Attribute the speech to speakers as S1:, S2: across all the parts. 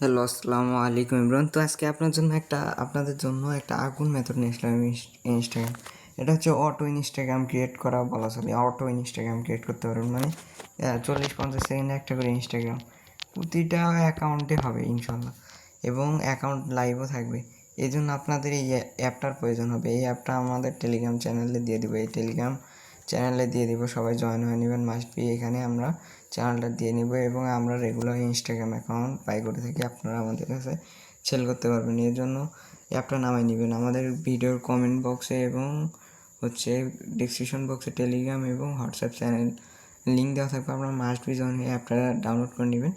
S1: Hello, আসসালামু আলাইকুম ইমরান। তো আজকে আপনাদের জন্য একটা আগুন মেথড নিয়ে আসলাম ইনস্টাগ্রাম। এটা হচ্ছে অটো ইনস্টাগ্রাম ক্রিয়েট করা বলা চলে। অটো ইনস্টাগ্রাম ক্রিয়েট করতে পারবেন, মানে 40-50 সেকেন্ডে একটা করে ইনস্টাগ্রাম প্রতিটা অ্যাকাউন্টে হবে ইনশাল্লাহ, এবং অ্যাকাউন্ট লাইভও থাকবে। এই জন্য আপনাদের এই অ্যাপটার প্রয়োজন হবে। এই অ্যাপটা আমাদের টেলিগ্রাম চ্যানেলে দিয়ে দেবো। এই টেলিগ্রাম চ্যানেলে দিয়ে দিব, সবাই জয়েন হয়ে নেবেন মাস্ট বি। এখানে আমরা চ্যানেলটা দিয়ে নিব এবং আমরা রেগুলার ইনস্টাগ্রাম অ্যাকাউন্ট বাই করে থাকি। আপনারা আমাদের কাছে সেল করতে পারবেন। এর জন্য অ্যাপটা নামাই নেবেন। আমাদের ভিডিওর কমেন্ট বক্সে এবং ডিসক্রিপশন বক্সে টেলিগ্রাম এবং হোয়াটসঅ্যাপ চ্যানেল লিঙ্ক দেওয়া থাকবে। আপনারা মাস্ট বি জয়েন হয়ে অ্যাপটা ডাউনলোড করে নেবেন।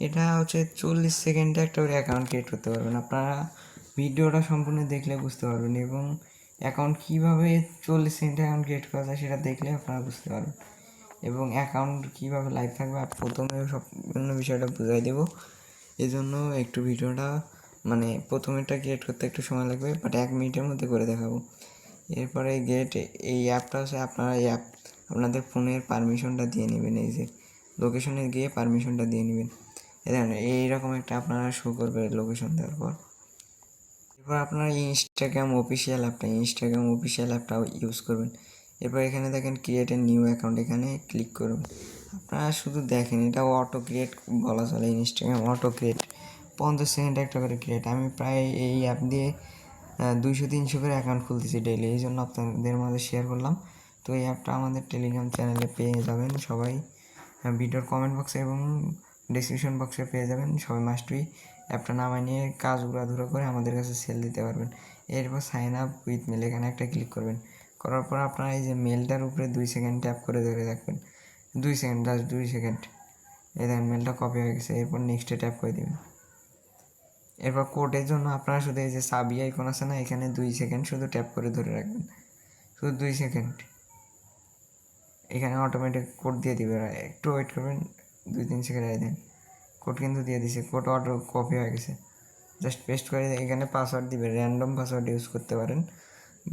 S1: এটা হচ্ছে 40 সেকেন্ডে একটা করে অ্যাকাউন্ট ক্রিয়েট করতে পারবেন। আপনারা ভিডিওটা সম্পূর্ণ দেখলে বুঝতে পারবেন, এবং অ্যাকাউন্ট কীভাবে 40 সেকেন্ডে অ্যাকাউন্ট ক্রিয়েট করা যায় সেটা দেখলে আপনারা বুঝতে পারবেন, এবং অ্যাকাউন্ট কীভাবে লাইভ থাকবে আর প্রথমে সম্পূর্ণ বিষয়টা বুঝাই দেবো। এই জন্য একটু ভিডিওটা প্রথমেরটা ক্রিয়েট করতে একটু সময় লাগবে, বাট 1 মিনিটের মধ্যে করে দেখাবো। এরপরে এই অ্যাপটা হচ্ছে আপনাদের ফোনের পারমিশনটা দিয়ে নেবেন। এই যে লোকেশনে গিয়ে পারমিশনটা দিয়ে নেবেন। এইরকম একটা আপনারা শো করবে লোকেশন দেওয়ার পর। এরপর আপনারা ইনস্টাগ্রাম অফিসিয়াল অ্যাপটাও ইউজ করবেন। এরপর এখানে দেখেন ক্রিয়েট এ নিউ অ্যাকাউন্ট, এখানে ক্লিক করুন। আপনারা শুধু দেখেন, এটা অটো ক্রিয়েট বলা চলে। ইনস্টাগ্রাম অটো ক্রিয়েট 50 সেকেন্ডে একটা করে ক্রিয়েট। আমি প্রায় এই অ্যাপ দিয়ে 200-300 করে অ্যাকাউন্ট খুলতেছি ডেইলি, এই জন্য আপনাদের মাঝে শেয়ার করলাম। তো এই অ্যাপটা আমাদের টেলিগ্রাম চ্যানেলে পেয়ে যাবেন সবাই, ভিডিওর কমেন্ট বক্সে এবং ডিসক্রিপশন বক্সে পেয়ে যাবেন। সবাই মাস্টই অ্যাপটা নামায় নিয়ে কাজ উড়াধুরা করে আমাদের কাছে সেল দিতে পারবেন। এরপর সাইন আপ উইথ মেল, এখানে একটা ক্লিক করবেন। করার পর আপনারা এই যে মেলটার উপরে 2 সেকেন্ড ট্যাপ করে ধরে রাখবেন। 2 সেকেন্ড, জাস্ট 2 সেকেন্ড। এই দেখেন মেলটা কপি হয়ে গেছে। এরপর নেক্সটে ট্যাপ করে দেবেন। এরপর কোডের জন্য আপনারা শুধু এই যে সাবি আইকন আছে না, এখানে 2 সেকেন্ড শুধু ট্যাপ করে ধরে রাখবেন, শুধু 2 সেকেন্ড। এখানে অটোমেটিক কোড দিয়ে দিবে, একটু ওয়েট করবেন, 2-3 সেকেন্ড দেন। কোড কিন্তু দিয়ে দিছে, কোড অটো কপি হয়ে গেছে। জাস্ট পেস্ট করে এখানে পাসওয়ার্ড দিবে, র্যান্ডম পাসওয়ার্ড ইউজ করতে পারেন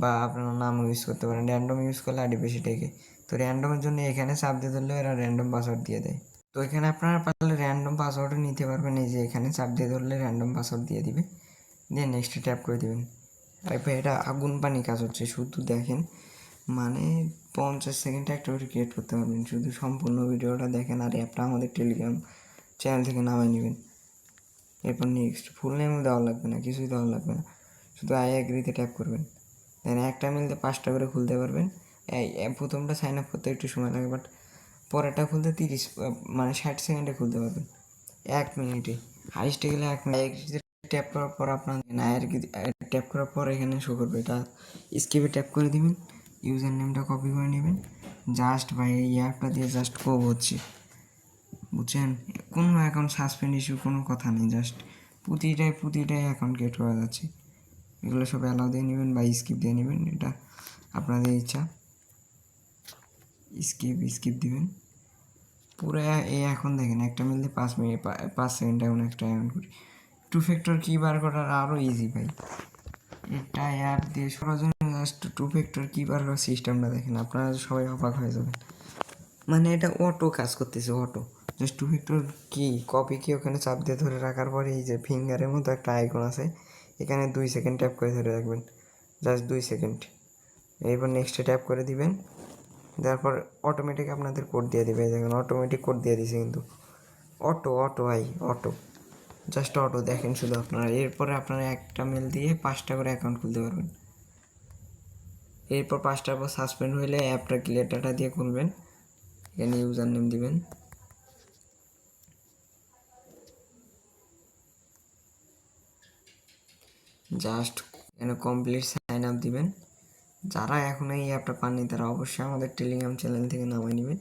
S1: বা আপনার নামও ইউজ করতে পারেন। র্যান্ডম ইউজ করলে আইডি বেশি টেকে। তো র্যান্ডমের জন্য এখানে চাপ দিয়ে ধরলে এরা র্যান্ডম পাসওয়ার্ড দিয়ে দেয়। তো এখানে আপনারা পারলে র্যান্ডম পাসওয়ার্ডও নিতে পারবেন। এই যে এখানে চাপ দিয়ে ধরলে র্যান্ডম পাসওয়ার্ড দিয়ে দিবে, দিয়ে নেক্সটে ট্যাপ করে দেবেন। এরপর এটা আগুন পানি কাজ হচ্ছে, শুধু দেখেন। 50 সেকেন্ডে একটা করে ক্রিয়েট করতে পারবেন। শুধু সম্পূর্ণ ভিডিওটা দেখেন আর অ্যাপটা আমাদের টেলিগ্রাম চ্যানেল থেকে নামাই নেবেন। এরপর নেক্সট, ফুল নেমও দেওয়া লাগবে না, কিছুই দেওয়া লাগবে না, শুধু আই অ্যাগ্রিতে ট্যাপ করবেন। দেন একটা মিলতে 5টা করে খুলতে পারবেন। প্রথমটা সাইন আপ করতে একটু সময় লাগে, বাট পরেরটা খুলতে 60 সেকেন্ডে খুলতে পারবেন, 1 মিনিটে। হাইস্টে গেলে 1 মিনিট। ট্যাপ করার পর আপনার ট্যাপ করার পর এখানে শো করবে, এটা স্কিপে ট্যাপ করে দিবেন। ইউজার নেমটা কপি করে নেবেন। জাস্ট ভাই এই অ্যাপটা দিয়ে জাস্ট কোভ হচ্ছে, বুঝছেন? কোনো অ্যাকাউন্ট সাসপেন্ড ইস্যু কোনো কথা নেই, জাস্ট প্রতিটাই অ্যাকাউন্ট ক্রিয়েট করা যাচ্ছে। এগুলো সব অ্যালাউ দিয়ে নেবেন বা স্কিপ দিয়ে নেবেন, এটা আপনাদের ইচ্ছা। স্কিপ দিবেন পুরো। এই এখন দেখেন একটা মিলতে 5 মিনিট 5 সেকেন্ড এমন একটা অ্যাকাউন্ট করি। 2 ফ্যাক্টর কি বার করার আরও ইজি ভাই। এটা অ্যাপ দিয়ে সরাসরি জাস্ট 2 ফ্যাক্টর কি বার করার সিস্টেমটা দেখেন, আপনারা সবাই অবাক হয়ে যাবেন। এটা অটো কাজ করতেছে, অটো। জাস্ট 2 ফ্যাক্টর কপি কি ওখানে চাপ দিয়ে ধরে রাখার পরে এই যে ফিঙ্গারের মতো একটা আইকন আছে, এখানে 2 সেকেন্ড ট্যাপ করে ধরে রাখবেন, জাস্ট 2 সেকেন্ড। এরপর নেক্সটে ট্যাপ করে দিবেন। তারপর অটোমেটিক আপনাদের কোড দিয়ে দেবে। দেখেন অটোমেটিক কোড দিয়ে দিছে, কিন্তু অটো জাস্ট অটো দেখেন শুধু আপনারা। এরপরে আপনারা একটা মেল দিয়ে 5টা করে অ্যাকাউন্ট খুলতে পারবেন। এরপর 5টার পর সাসপেন্ড হইলে অ্যাপটা ক্লিয়ার ডাটা দিয়ে খুলবেন। এখানে ইউজার নেম দিবেন, জাস্ট এখানে কমপ্লিট সাইন আপ দিবেন। যারা এখন এই অ্যাপটা পাননি তারা অবশ্যই আমাদের টেলিগ্রাম চ্যানেল থেকে নামাই নেবেন।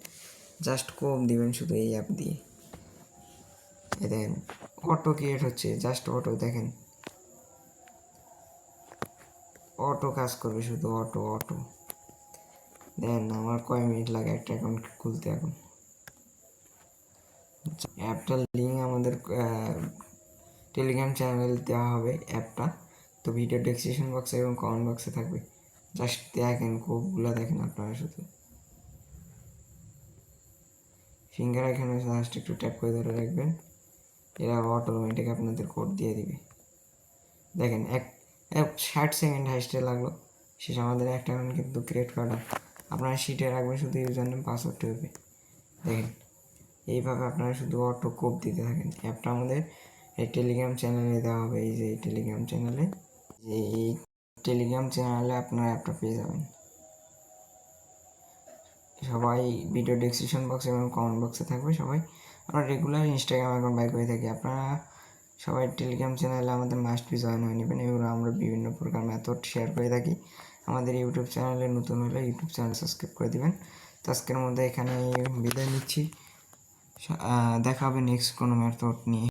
S1: জাস্ট কোড দিবেন শুধু এই অ্যাপ দিয়ে। দেখেন অটো ক্রিয়েট হচ্ছে, জাস্ট অটো দেখেন, অটো কাজ করবে, শুধু অটো। দেন আমার কয় মিনিট লাগে একটা অ্যাকাউন্ট খুলতে। এখন অ্যাপটার লিঙ্ক আমাদের টেলিগ্রাম চ্যানেল দেওয়া হবে অ্যাপটা, তো ভিডিও ডেসক্রিপশন বক্সে এবং কমেন্ট বক্সে থাকবে। জাস্ট দেখেন কোডগুলো দেখেন আপনারা শুধু। ফিঙ্গার এখানে জাস্ট একটু ট্যাপ করে ধরে রাখবেন, এরা অটোমেটিক আপনাদের কোড দিয়ে দিবে। দেখেন এক 60 সেকেন্ড হাইস্টে লাগলো, শেষ আমাদের একটা অ্যাকাউন্ট কিন্তু ক্রিয়েট করা। আপনারা শিটে রাখবেন শুধু ইউজার নেম পাসওয়ার্ড টিপে। দেখেন এইভাবে আপনারা শুধু অটো কোড দিতে থাকেন। অ্যাপটা আমাদের এই টেলিগ্রাম চ্যানেলে দেওয়া হবে। এই যে এই টেলিগ্রাম চ্যানেলে আপনারা অ্যাপটা পেয়ে যাবেন। সবাই ভিডিও ডেসক্রিপশন বক্সে এবং কমেন্ট বক্সে থাকবে। সবাই আমরা রেগুলার ইনস্টাগ্রাম অ্যাকাউন্ট বাই করে থাকি। আপনারা সবাই টেলিগ্রাম চ্যানেলে আমাদের মাস্ট বি জয়েন হয়ে নেবেন। এগুলো আমরা বিভিন্ন প্রকার মেথড শেয়ার করে থাকি। আমাদের ইউটিউব চ্যানেলে নতুন হলে ইউটিউব চ্যানেল সাবস্ক্রাইব করে দিবেন। তো আজকের মধ্যে এখানে বিদায় নিচ্ছি। দেখা হবে নেক্সট কোনো মেথড নিয়ে।